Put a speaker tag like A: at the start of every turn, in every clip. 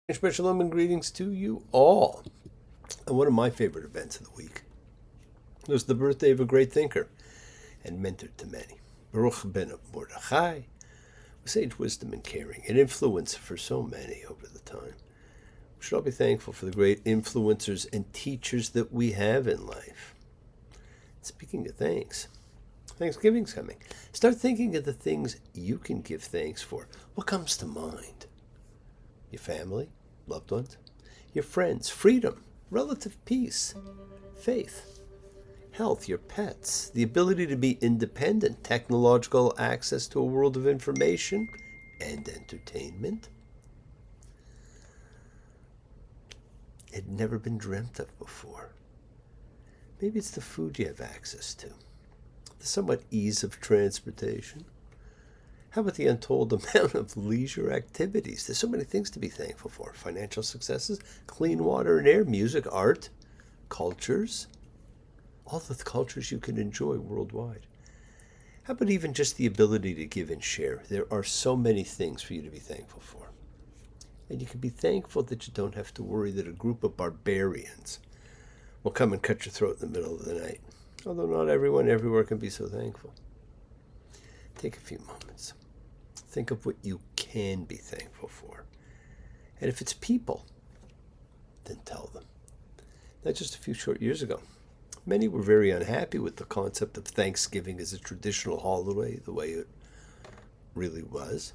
A: Shalom and greetings to you all. And one of my favorite events of the week was the birthday of a great thinker and mentor to many, Baruch ben Mordechai, with sage wisdom and caring, an influence for so many over the time. We should all be thankful for the great influencers and teachers that we have in life. Speaking of thanks, Thanksgiving's coming. Start thinking of the things you can give thanks for. What comes to mind? Your family, loved ones, your friends, freedom, relative peace, faith, health, your pets, the ability to be independent, technological access to a world of information and entertainment. It had never been dreamt of before. Maybe it's the food you have access to, the somewhat ease of transportation. How about the untold amount of leisure activities? There's so many things to be thankful for. Financial successes, clean water and air, music, art, cultures. All the cultures you can enjoy worldwide. How about even just the ability to give and share? There are so many things for you to be thankful for. And you can be thankful that you don't have to worry that a group of barbarians will come and cut your throat in the middle of the night. Although not everyone everywhere can be so thankful. Take a few moments. Think of what you can be thankful for. And if it's people, then tell them. Now, just a few short years ago, many were very unhappy with the concept of Thanksgiving as a traditional holiday, the way it really was.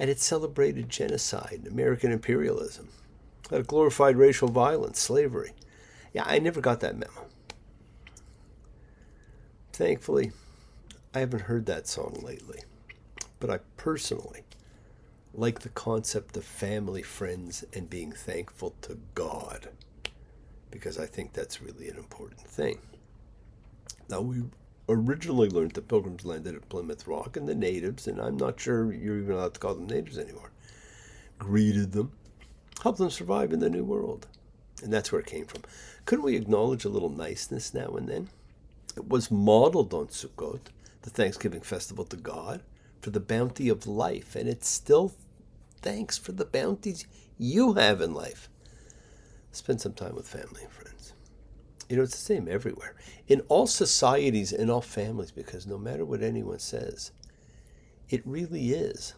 A: And it celebrated genocide, American imperialism, it glorified racial violence, slavery. Yeah, I never got that memo. Thankfully, I haven't heard that song lately. But I personally like the concept of family, friends, and being thankful to God, because I think that's really an important thing. Now, we originally learned that pilgrims landed at Plymouth Rock, and the natives, and I'm not sure you're even allowed to call them natives anymore, greeted them, helped them survive in the New World. And that's where it came from. Couldn't we acknowledge a little niceness now and then? It was modeled on Sukkot, the Thanksgiving festival to God, for the bounty of life, and it's still thanks for the bounties you have in life. Spend some time with family and friends. You know, it's the same everywhere, in all societies, in all families, because no matter what anyone says, it really is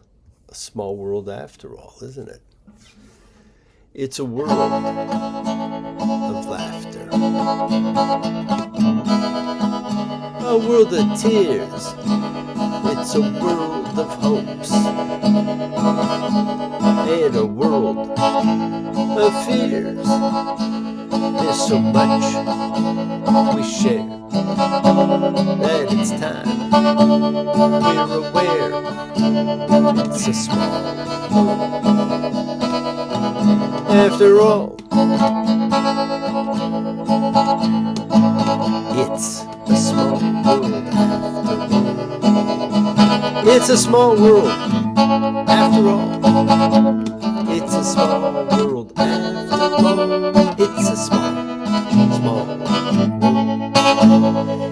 A: a small world after all, isn't it? It's a world of laughter, a world of tears. It's a world of hopes and a world of fears. There's so much we share that it's time we're aware. It's a small world after all. It's a small world after all. It's a small world after all. It's a small world after all. It's a small world.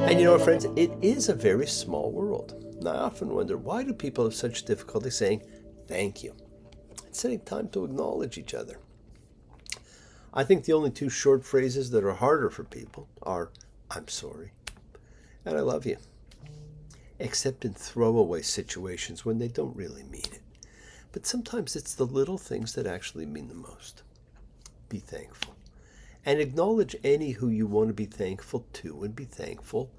A: And you know what, friends, it is a very small world. Now, I often wonder, why do people have such difficulty saying thank you? It's setting time to acknowledge each other. I think the only two short phrases that are harder for people are, I'm sorry, and I love you. Except in throwaway situations when they don't really mean it. But sometimes it's the little things that actually mean the most. Be thankful. And acknowledge any who you want to be thankful to, and be thankful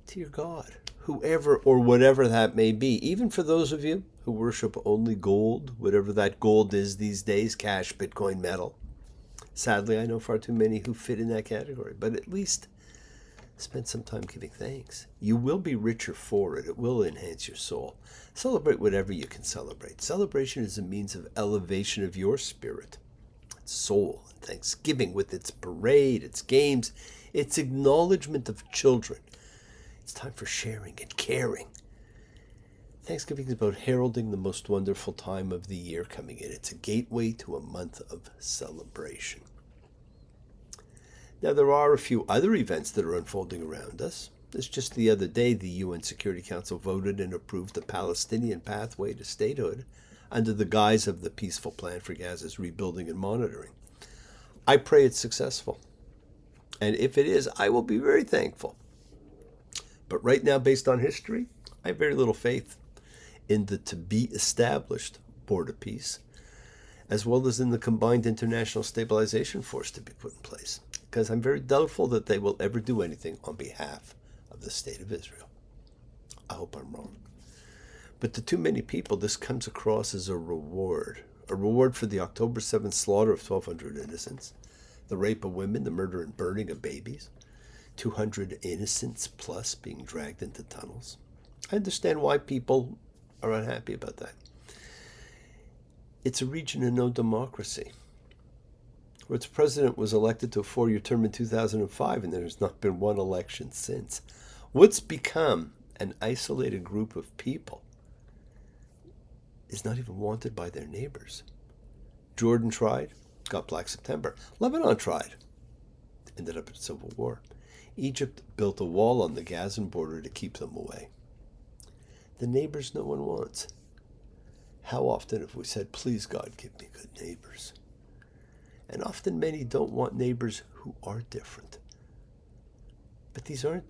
A: to your God, whoever or whatever that may be. Even for those of you who worship only gold, whatever that gold is these days, cash, Bitcoin, metal. Sadly, I know far too many who fit in that category, but at least spend some time giving thanks. You will be richer for it. It will enhance your soul. Celebrate whatever you can celebrate. Celebration is a means of elevation of your spirit, soul, and thanksgiving with its parade, its games, its acknowledgement of children. It's time for sharing and caring. Thanksgiving is about heralding the most wonderful time of the year coming in. It's a gateway to a month of celebration. Now, there are a few other events that are unfolding around us. It's just the other day the UN Security Council voted and approved the Palestinian pathway to statehood. under the guise of the peaceful plan for Gaza's rebuilding and monitoring. I pray it's successful. And if it is, I will be very thankful. But right now, based on history, I have very little faith in the to-be-established border peace, as well as in the combined international stabilization force to be put in place, because I'm very doubtful that they will ever do anything on behalf of the state of Israel. I hope I'm wrong. But to too many people, this comes across as a reward for the October 7th slaughter of 1,200 innocents, the rape of women, the murder and burning of babies, 200 innocents plus being dragged into tunnels. I understand why people are unhappy about that. It's a region of no democracy, where its president was elected to a 4-year term in 2005, and there has not been one election since. What's become an isolated group of people is not even wanted by their neighbors. Jordan tried, got Black September. Lebanon tried, ended up in civil war. Egypt built a wall on the Gazan border to keep them away. The neighbors no one wants. How often have we said, please God, give me good neighbors? And often many don't want neighbors who are different. But these are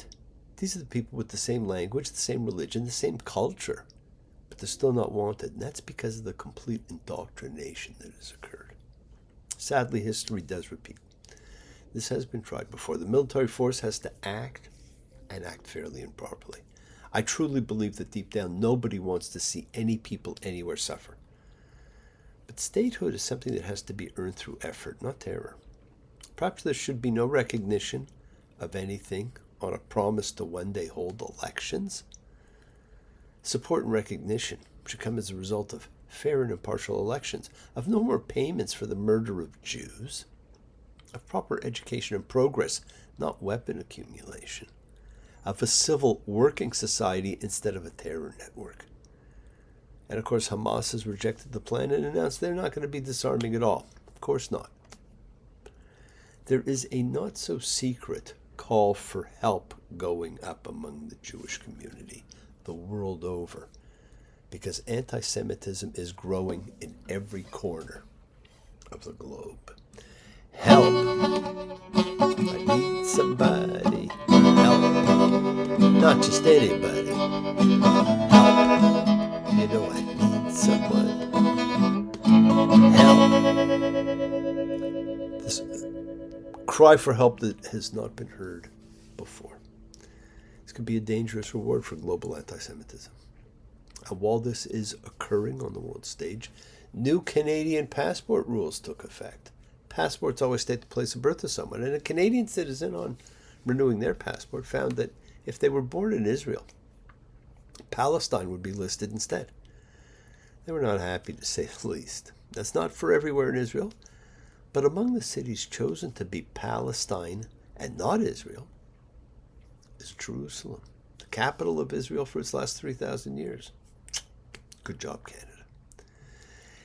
A: the people with the same language, the same religion, the same culture, but they're still not wanted. And that's because of the complete indoctrination that has occurred. Sadly, history does repeat. This has been tried before. The military force has to act, and act fairly and properly. I truly believe that deep down nobody wants to see any people anywhere suffer. But statehood is something that has to be earned through effort, not terror. Perhaps there should be no recognition of anything on a promise to one day hold elections. Support and recognition should come as a result of fair and impartial elections, of no more payments for the murder of Jews, of proper education and progress, not weapon accumulation, of a civil working society instead of a terror network. And of course, Hamas has rejected the plan and announced they're not going to be disarming at all. Of course not. There is a not-so-secret call for help going up among the Jewish community the world over, because anti-Semitism is growing in every corner of the globe. Help! I need somebody. Help! Not just anybody. Help! You know I need someone. Help! This cry for help that has not been heard before. This could be a dangerous reward for global anti-Semitism. And while this is occurring on the world stage, new Canadian passport rules took effect. Passports always state the place of birth of someone, and a Canadian citizen on renewing their passport found that if they were born in Israel, Palestine would be listed instead. They were not happy, to say the least. That's not for everywhere in Israel, but among the cities chosen to be Palestine and not Israel is Jerusalem, the capital of Israel for its last 3,000 years. Good job, Canada.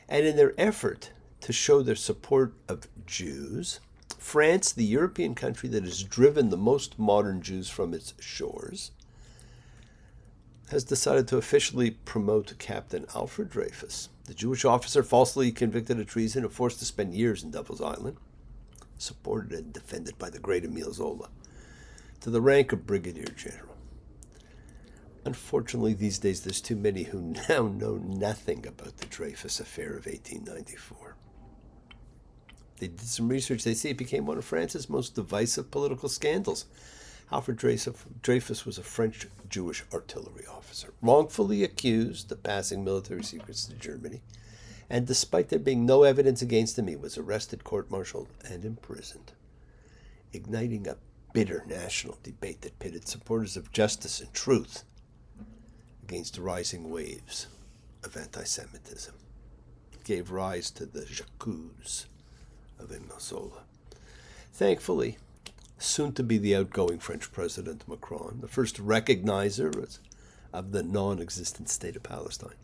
A: And in their effort to show their support of Jews, France, the European country that has driven the most modern Jews from its shores, has decided to officially promote Captain Alfred Dreyfus, the Jewish officer falsely convicted of treason and forced to spend years in Devil's Island, supported and defended by the great Emile Zola, to the rank of Brigadier General. Unfortunately, these days there's too many who now know nothing about the Dreyfus affair of 1894. They did some research. They say it became one of France's most divisive political scandals. Alfred Dreyfus was a French Jewish artillery officer, wrongfully accused of passing military secrets to Germany. And despite there being no evidence against him, he was arrested, court-martialed, and imprisoned, igniting a bitter national debate that pitted supporters of justice and truth against the rising waves of anti-Semitism. It gave rise to the J'accuse of Emile Zola. Thankfully, soon to be the outgoing French President Macron, the first recognizer of the non-existent state of Palestine,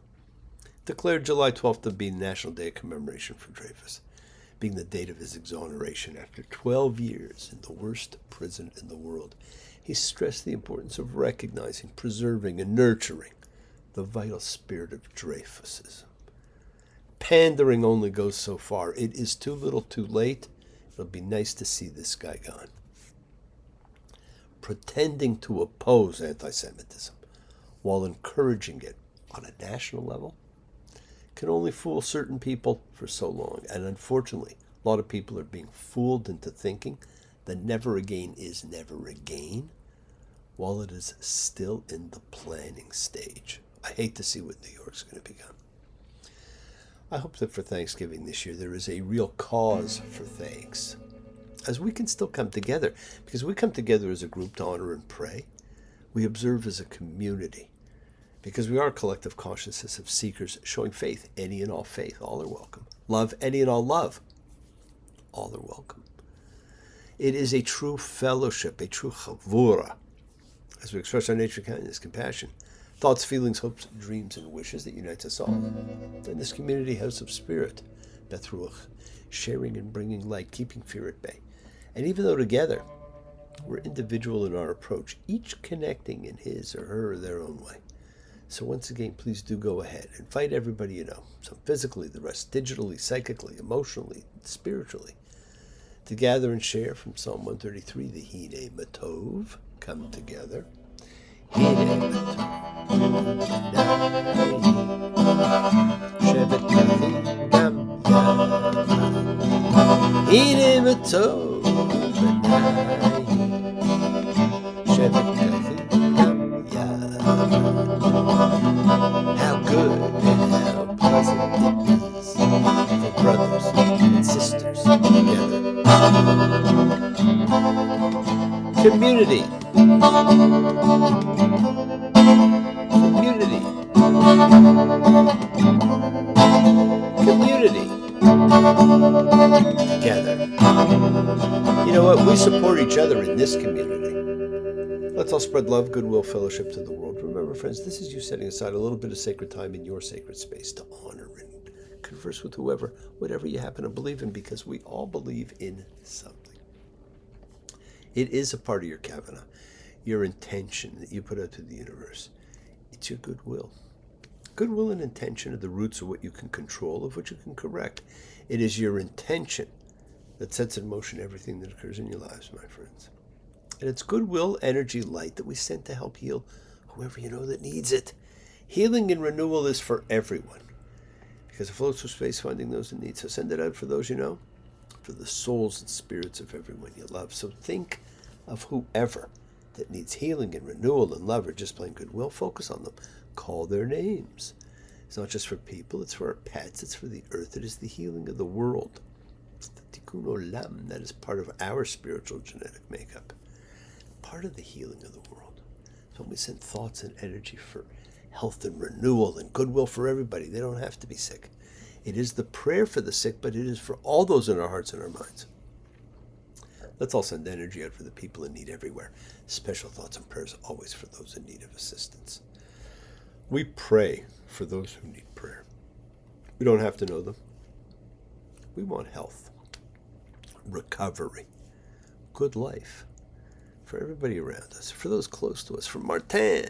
A: declared July 12th to be National Day of Commemoration for Dreyfus, being the date of his exoneration after 12 years in the worst prison in the world. He stressed the importance of recognizing, preserving, and nurturing the vital spirit of Dreyfusism. Pandering only goes so far. It is too little too late. It'll be nice to see this guy gone. Pretending to oppose anti-Semitism while encouraging it on a national level can only fool certain people for so long. And unfortunately, a lot of people are being fooled into thinking that never again is never again, while it is still in the planning stage. I hate to see what New York's going to become. I hope that for Thanksgiving this year there is a real cause for thanks, as we can still come together, because we come together as a group to honor and pray. We observe as a community, because we are a collective consciousness of seekers showing faith. Any and all faith, all are welcome. Love, any and all love, all are welcome. It is a true fellowship, a true chavura, as we express our nature, kindness, compassion, thoughts, feelings, hopes, dreams, and wishes that unites us all. In this community house of spirit, Beth Ruach, sharing and bringing light, keeping fear at bay. And even though together we're individual in our approach, each connecting in his or her or their own way. So once again, please do go ahead. Invite everybody you know, some physically, the rest digitally, psychically, emotionally, spiritually, to gather and share from Psalm 133, the Hine Matov, come together. Hine Matov, Shevet Kavim Gam Yachad. Hine Matov, Shevet Kavim Gam Yachad. How good and how pleasant it is for brothers and sisters together. Community. Community. Community. Together. You know what? We support each other in this community. Let's all spread love, goodwill, fellowship to the world. Remember, friends, this is you setting aside a little bit of sacred time in your sacred space to honor and converse with whoever, whatever you happen to believe in, because we all believe in something. It is a part of your kavanah, your intention that you put out to the universe. It's your goodwill. Goodwill and intention are the roots of what you can control, of what you can correct. It is your intention that sets in motion everything that occurs in your lives, my friends. And it's goodwill, energy, light that we send to help heal whoever you know that needs it. Healing and renewal is for everyone, because it flows through space, finding those in need. So send it out for those you know, for the souls and spirits of everyone you love. So think of whoever that needs healing and renewal and love, or just plain goodwill. Focus on them. Call their names. It's not just for people, it's for our pets, it's for the earth. It is the healing of the world. The tikkun olam, that is part of our spiritual genetic makeup. Part of the healing of the world. So when we send thoughts and energy for health and renewal and goodwill for everybody, they don't have to be sick. It is the prayer for the sick, but it is for all those in our hearts and our minds. Let's all send energy out for the people in need everywhere. Special thoughts and prayers always for those in need of assistance. We pray for those who need prayer. We don't have to know them. We want health, recovery, good life for everybody around us, for those close to us, for Martin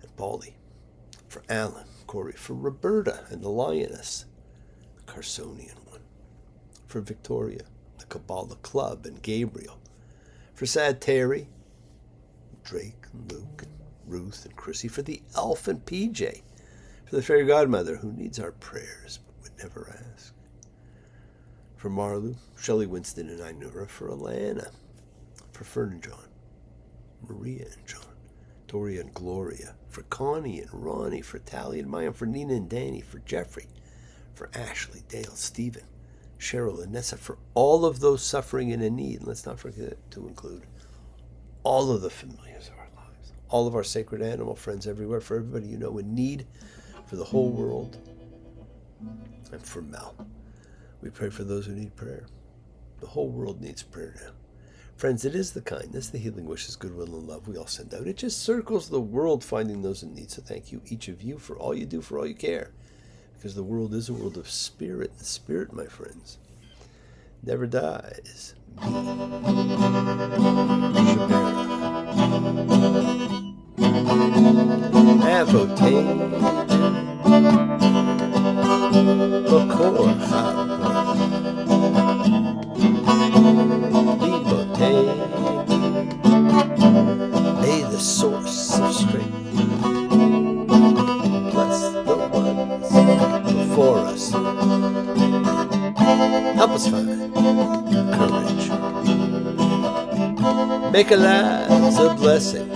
A: and Paulie, for Alan, Corey, for Roberta and the Lioness, the Carsonian one, for Victoria, the Kabbalah Club, and Gabriel, for Sad Terry, Drake, and Luke, and Ruth, and Chrissy, for the Elf and PJ, for the Fairy Godmother who needs our prayers but would never ask, for Marlu, Shelley Winston, and Inura, for Alana, for Fern and John, Maria and John, Doria and Gloria, for Connie and Ronnie, for Tally and Maya, for Nina and Danny, for Jeffrey, for Ashley, Dale, Stephen, Cheryl, and Nessa, for all of those suffering and in need. And let's not forget to include all of the familiars of our lives, all of our sacred animal friends everywhere, for everybody you know in need, for the whole world, and for Mel. We pray for those who need prayer. The whole world needs prayer now. Friends, it is the kindness, the healing wishes, goodwill, and love we all send out. It just circles the world finding those in need. So thank you, each of you, for all you do, for all you care. Because the world is a world of spirit. The spirit, my friends, never dies. Avotate. Makor May the source of strength bless the ones before us. Help us find courage. Make our lives a blessing.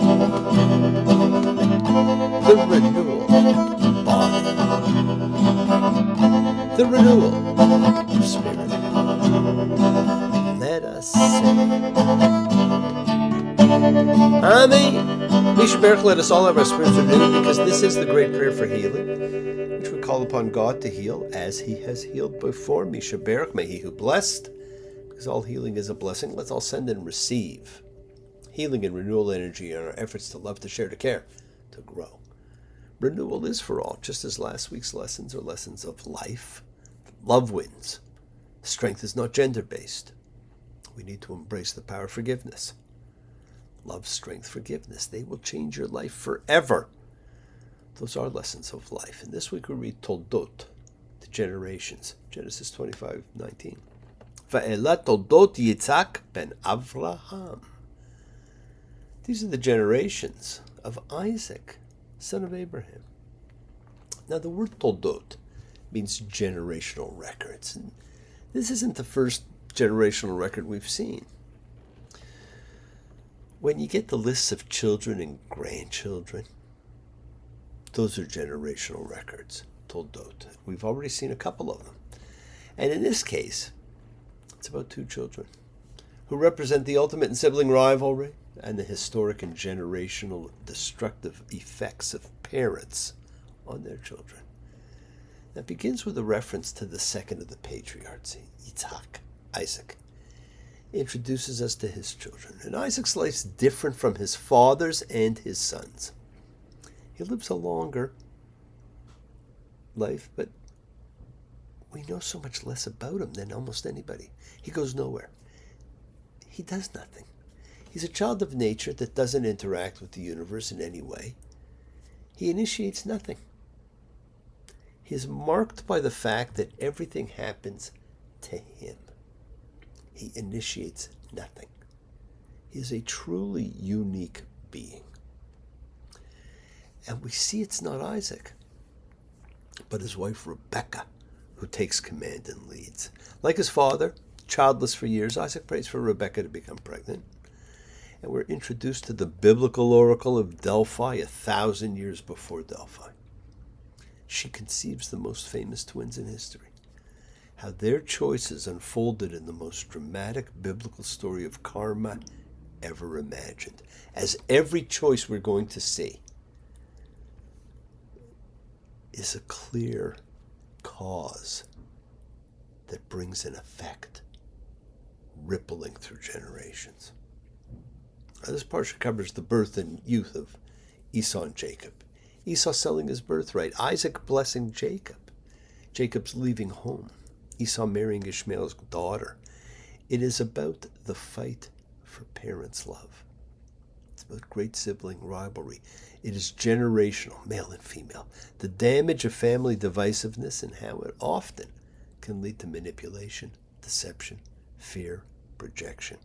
A: The renewal body. The renewal of spirit. Let us sing. Amen. Mishaberach, let us all have our spirits renewed, because this is the great prayer for healing, which we call upon God to heal as He has healed before. Mishaberach, may He who blessed, because all healing is a blessing. Let's all send and receive healing and renewal energy in our efforts to love, to share, to care, to grow. Renewal is for all, just as last week's lessons are lessons of life. Love wins. Strength is not gender-based. We need to embrace the power of forgiveness. Love, strength, forgiveness. They will change your life forever. Those are lessons of life. And this week we read toldot, the generations. Genesis 25:19. Va'ela toldot Yitzhak ben Avraham. These are the generations of Isaac, son of Abraham. Now the word toldot means generational records. And this isn't the first generational record we've seen. When you get the lists of children and grandchildren, those are generational records, toldot. We've already seen a couple of them. And in this case, it's about two children who represent the ultimate in sibling rivalry and the historic and generational destructive effects of parents on their children. That begins with a reference to the second of the patriarchs, Yitzhak, Isaac. Introduces us to his children. And Isaac's life's different from his father's and his son's. He lives a longer life, but we know so much less about him than almost anybody. He goes nowhere. He does nothing. He's a child of nature that doesn't interact with the universe in any way. He initiates nothing. He is marked by the fact that everything happens to him. He initiates nothing. He is a truly unique being. And we see it's not Isaac, but his wife Rebecca, who takes command and leads. Like his father, childless for years, Isaac prays for Rebecca to become pregnant. And we're introduced to the biblical oracle of Delphi 1,000 years before Delphi. She conceives the most famous twins in history. How their choices unfolded in the most dramatic biblical story of karma ever imagined. As every choice we're going to see is a clear cause that brings an effect, rippling through generations. Now, this parsha covers the birth and youth of Esau and Jacob. Esau selling his birthright, Isaac blessing Jacob, Jacob's leaving home, Esau marrying Ishmael's daughter. It is about the fight for parents' love. It's about great sibling rivalry. It is generational, male and female. The damage of family divisiveness and how it often can lead to manipulation, deception, fear, projection.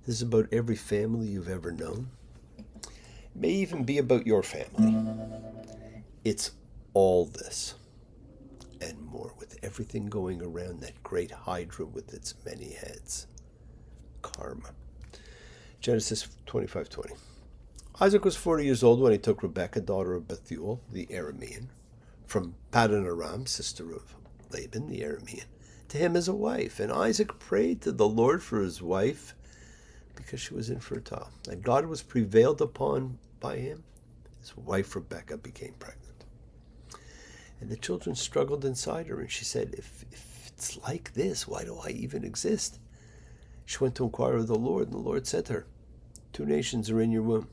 A: This is about every family you've ever known. It may even be about your family. It's all this and more, with everything going around that great hydra with its many heads. Karma. Genesis 25:20. Isaac was 40 years old when he took Rebekah, daughter of Bethuel, the Aramean, from Paddan Aram, sister of Laban, the Aramean, to him as a wife. And Isaac prayed to the Lord for his wife because she was infertile. And God was prevailed upon by him. His wife Rebekah became pregnant. And the children struggled inside her, and she said, if it's like this, why do I even exist? She went to inquire of the Lord, and the Lord said to her, 2 nations are in your womb.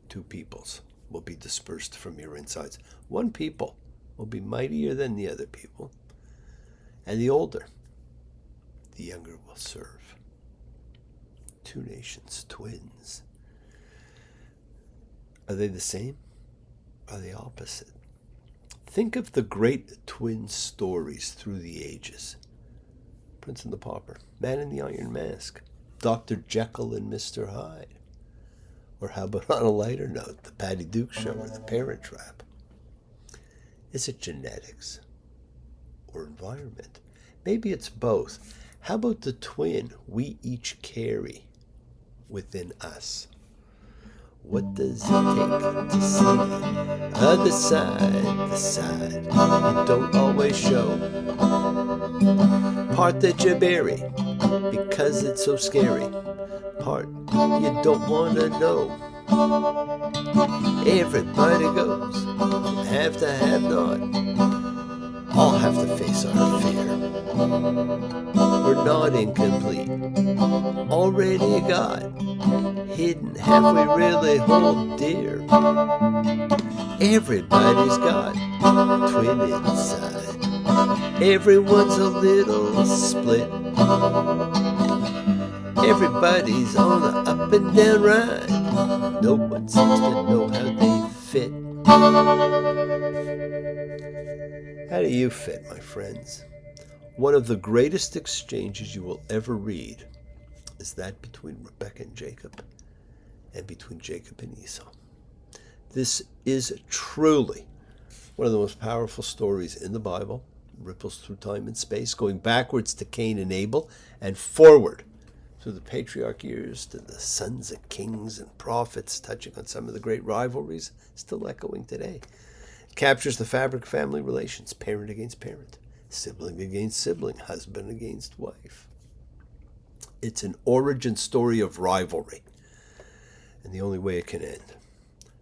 A: 2 peoples will be dispersed from your insides. 1 people will be mightier than the other people, and the older, the younger will serve. 2 nations, twins. Are they the same? Are they opposite? Think of the great twin stories through the ages. Prince and the Pauper, Man in the Iron Mask, Dr. Jekyll and Mr. Hyde. Or how about on a lighter note, the Patty Duke Show or the Parent Trap? Is it genetics or environment? Maybe it's both. How about the twin we each carry within us? What does it take to see the other side you don't always show? Part that you bury because it's so scary. Part you don't want to know. Everybody goes from have to have not. All have to face our fear. We're not incomplete. Already got hidden half we really hold dear. Everybody's got twin inside. Everyone's a little split. Everybody's on an up and down ride. No one seems to know how they fit. How do you fit, my friends? One of the greatest exchanges you will ever read is that between Rebekah and Jacob, and between Jacob and Esau. This is truly one of the most powerful stories in the Bible. It ripples through time and space, going backwards to Cain and Abel, and forward through the patriarch years to the sons of kings and prophets, touching on some of the great rivalries still echoing today. It captures the fabric of family relations, parent against parent, sibling against sibling, husband against wife. It's an origin story of rivalry. And the only way it can end,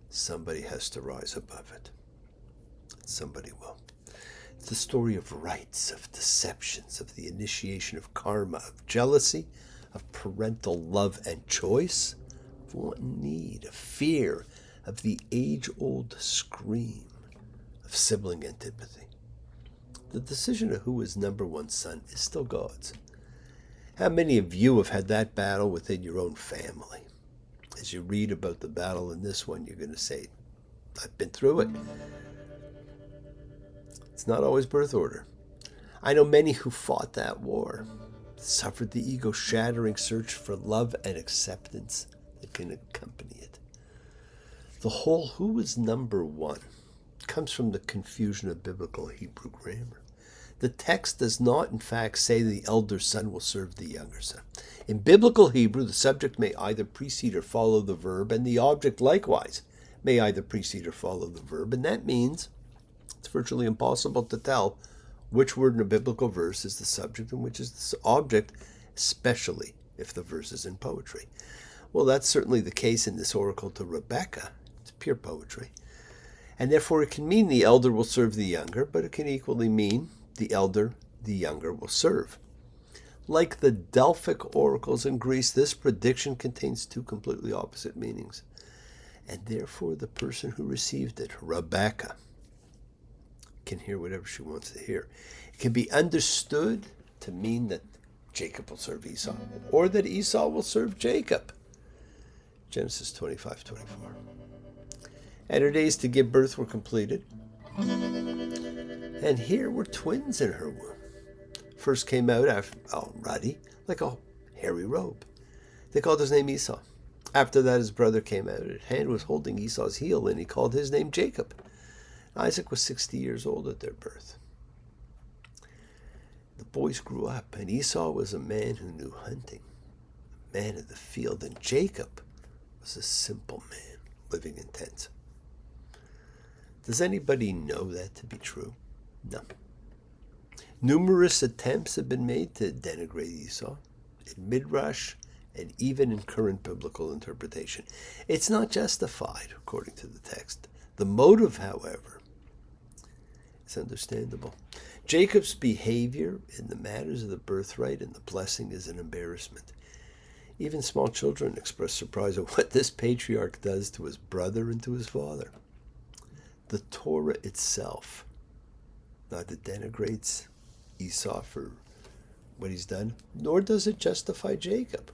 A: somebody has to rise above it. Somebody will. It's the story of rights, of deceptions, of the initiation of karma, of jealousy, of parental love and choice, of want and need, of fear, of the age-old scream, of sibling antipathy. The decision of who is number one son is still God's. How many of you have had that battle within your own family? As you read about the battle in this one, you're going to say, I've been through it. It's not always birth order. I know many who fought that war, suffered the ego-shattering search for love and acceptance that can accompany it. The whole who is number one comes from the confusion of biblical Hebrew grammar. The text does not, in fact, say the elder son will serve the younger son. In biblical Hebrew, the subject may either precede or follow the verb, and the object likewise may either precede or follow the verb, and that means it's virtually impossible to tell which word in a biblical verse is the subject and which is the object, especially if the verse is in poetry. Well, that's certainly the case in this oracle to Rebekah. It's pure poetry. And therefore it can mean the elder will serve the younger, but it can equally mean the elder, the younger will serve. Like the Delphic oracles in Greece, this prediction contains two completely opposite meanings. And therefore the person who received it, Rebekah, can hear whatever she wants to hear. It can be understood to mean that Jacob will serve Esau, or that Esau will serve Jacob. Genesis 25:24. And her days to give birth were completed, and here were twins in her womb. First came out after, ruddy, like a hairy robe. They called his name Esau. After that, his brother came out. His hand was holding Esau's heel, and he called his name Jacob. Isaac was 60 years old at their birth. The boys grew up, and Esau was a man who knew hunting, a man of the field, and Jacob was a simple man living in tents. Does anybody know that to be true? No. Numerous attempts have been made to denigrate Esau in Midrash and even in current biblical interpretation. It's not justified, according to the text. The motive, however, is understandable. Jacob's behavior in the matters of the birthright and the blessing is an embarrassment. Even small children express surprise at what this patriarch does to his brother and to his father. The Torah itself neither denigrates Esau for what he's done, nor does it justify Jacob.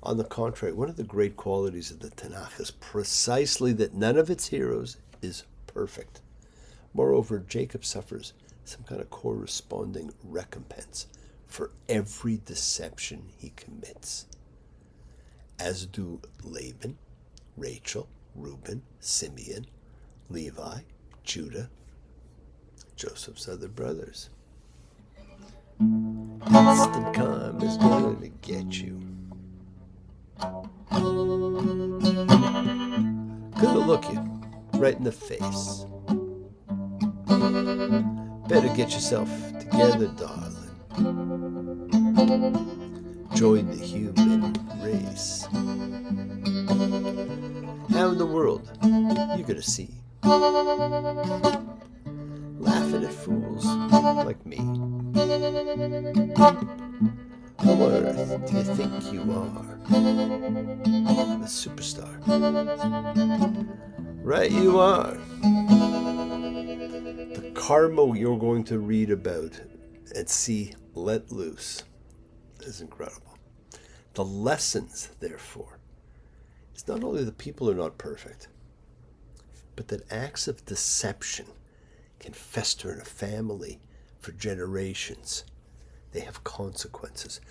A: On the contrary, one of the great qualities of the Tanakh is precisely that none of its heroes is perfect. Moreover, Jacob suffers some kind of corresponding recompense for every deception he commits, as do Laban, Rachel, Reuben, Simeon, Levi, Judah, Joseph's other brothers. Instant karma is going to get you. Gonna look you right in the face. Better get yourself together, darling. Join the human race. How in the world you gonna see? Laughing at fools like me. Who on earth do you think you are? A superstar. Right, you are. The karma you're going to read about and see let loose is incredible. The lessons, therefore, is not only that people are not perfect, but that acts of deception can fester in a family for generations. They have consequences.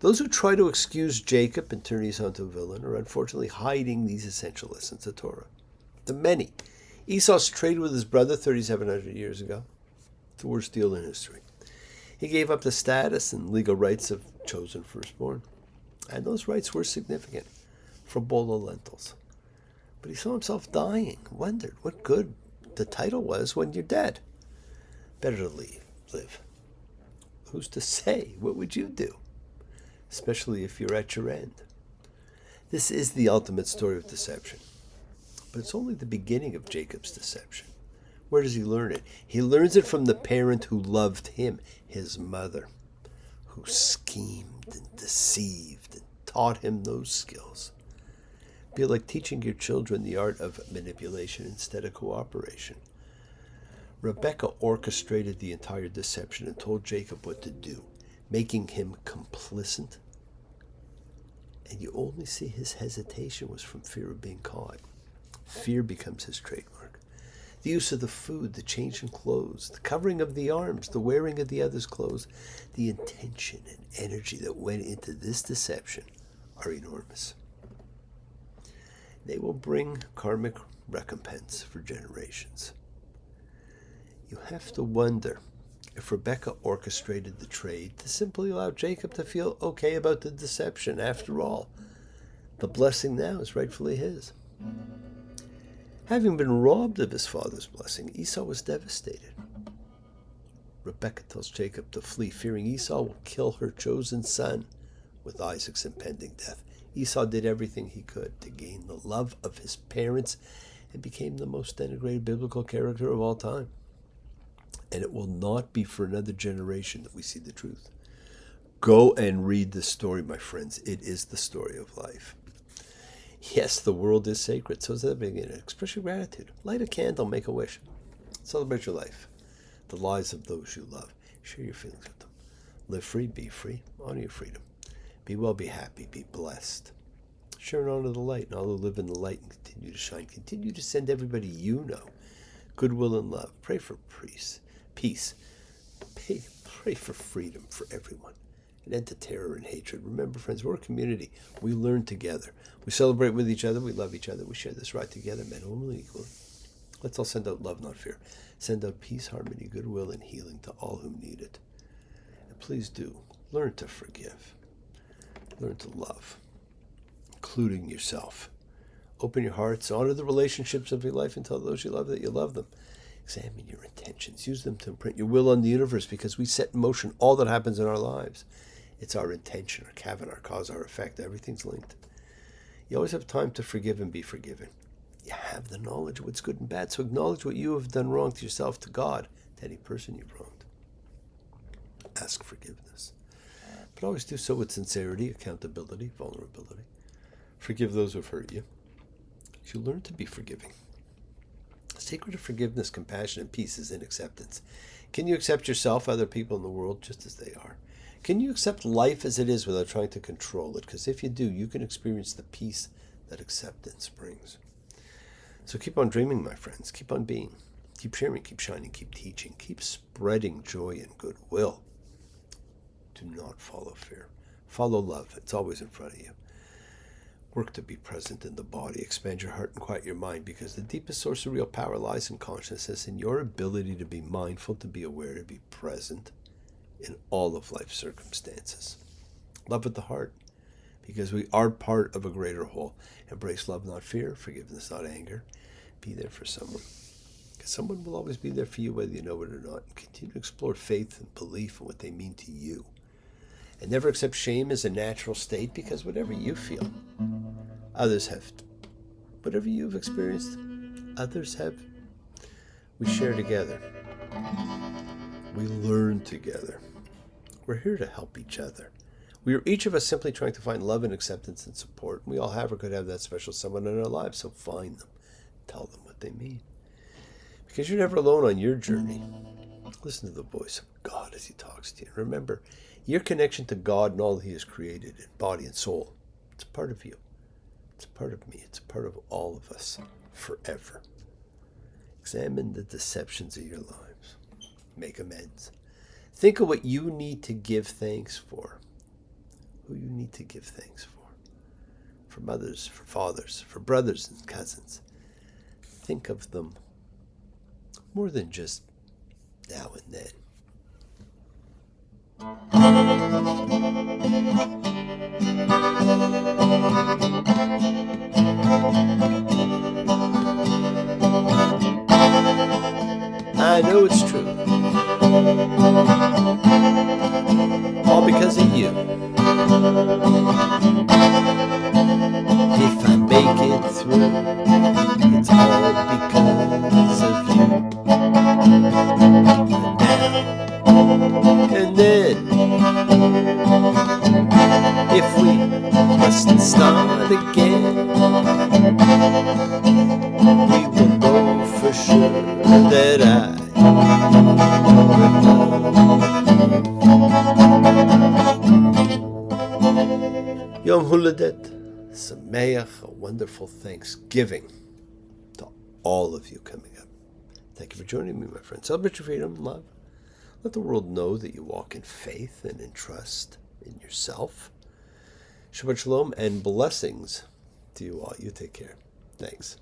A: Those who try to excuse Jacob and turn Esau into a villain are unfortunately hiding these essential lessons of Torah. The many. Esau's trade with his brother 3,700 years ago. The worst deal in history. He gave up the status and legal rights of chosen firstborn. And those rights were significant for a bowl of lentils. But he saw himself dying, wondered what good the title was when you're dead. Better to live. Who's to say? What would you do? Especially if you're at your end. This is the ultimate story of deception. But it's only the beginning of Jacob's deception. Where does he learn it? He learns it from the parent who loved him, his mother, who schemed and deceived and taught him those skills. Be like teaching your children the art of manipulation instead of cooperation. Rebecca orchestrated the entire deception and told Jacob what to do, making him complicit. And you only see his hesitation was from fear of being caught. Fear becomes his trademark. The use of the food, the change in clothes, the covering of the arms, the wearing of the other's clothes, the intention and energy that went into this deception are enormous. They will bring karmic recompense for generations. You have to wonder if Rebecca orchestrated the trade to simply allow Jacob to feel okay about the deception. After all, the blessing now is rightfully his. Having been robbed of his father's blessing, Esau was devastated. Rebecca tells Jacob to flee, fearing Esau will kill her chosen son with Isaac's impending death. Esau did everything he could to gain the love of his parents and became the most denigrated biblical character of all time. And it will not be for another generation that we see the truth. Go and read the story, my friends. It is the story of life. Yes, the world is sacred. So is the beginning. Express your gratitude. Light a candle, make a wish. Celebrate your life. The lives of those you love. Share your feelings with them. Live free, be free. Honor your freedom. Be well, be happy, be blessed. Share and honor the light, and all who live in the light and continue to shine. Continue to send everybody you know goodwill and love. Pray for peace. Pray for freedom for everyone. An end to terror and hatred. Remember, friends, we're a community. We learn together. We celebrate with each other. We love each other. We share this ride together, men and women equally. Let's all send out love, not fear. Send out peace, harmony, goodwill, and healing to all who need it. And please do learn to forgive. Learn to love, including yourself. Open your hearts. Honor the relationships of your life and tell those you love that you love them. Examine your intentions. Use them to imprint your will on the universe, because we set in motion all that happens in our lives. It's our intention, our kavana, our cause, our effect. Everything's linked. You always have time to forgive and be forgiven. You have the knowledge of what's good and bad, so acknowledge what you have done wrong to yourself, to God, to any person you've wronged. Ask forgiveness. But always do so with sincerity, accountability, vulnerability. Forgive those who have hurt you. You learn to be forgiving. The secret of forgiveness, compassion, and peace is in acceptance. Can you accept yourself, other people in the world, just as they are? Can you accept life as it is without trying to control it? Because if you do, you can experience the peace that acceptance brings. So keep on dreaming, my friends. Keep on being. Keep sharing, keep shining, keep teaching, keep spreading joy and goodwill. Do not follow fear. Follow love. It's always in front of you. Work to be present in the body. Expand your heart and quiet your mind, because the deepest source of real power lies in consciousness, in your ability to be mindful, to be aware, to be present in all of life's circumstances. Love with the heart, because we are part of a greater whole. Embrace love, not fear. Forgiveness, not anger. Be there for someone, because someone will always be there for you, whether you know it or not. And continue to explore faith and belief and what they mean to you. And never accept shame as a natural state, because whatever you feel, others have. Whatever you've experienced, others have. We share together. We learn together. We're here to help each other. We are each of us simply trying to find love and acceptance and support. We all have or could have that special someone in our lives, so find them. Tell them what they mean. Because you're never alone on your journey. Listen to the voice of God as he talks to you. Remember, your connection to God and all that he has created in body and soul, it's a part of you. It's a part of me. It's a part of all of us forever. Examine the deceptions of your lives. Make amends. Think of what you need to give thanks for. Who you need to give thanks for. For mothers, for fathers, for brothers and cousins. Think of them more than just now and then. I know it's true. All because of you. If I make it through, it's all because of you. And then, if we must start again, we will know for sure that I Yom Huladet Sameach, a wonderful Thanksgiving to all of you coming up. Thank you for joining me, my friend. Celebrate your freedom and love. Let the world know that you walk in faith and in trust in yourself. Shabbat Shalom and blessings to you all. You take care. Thanks.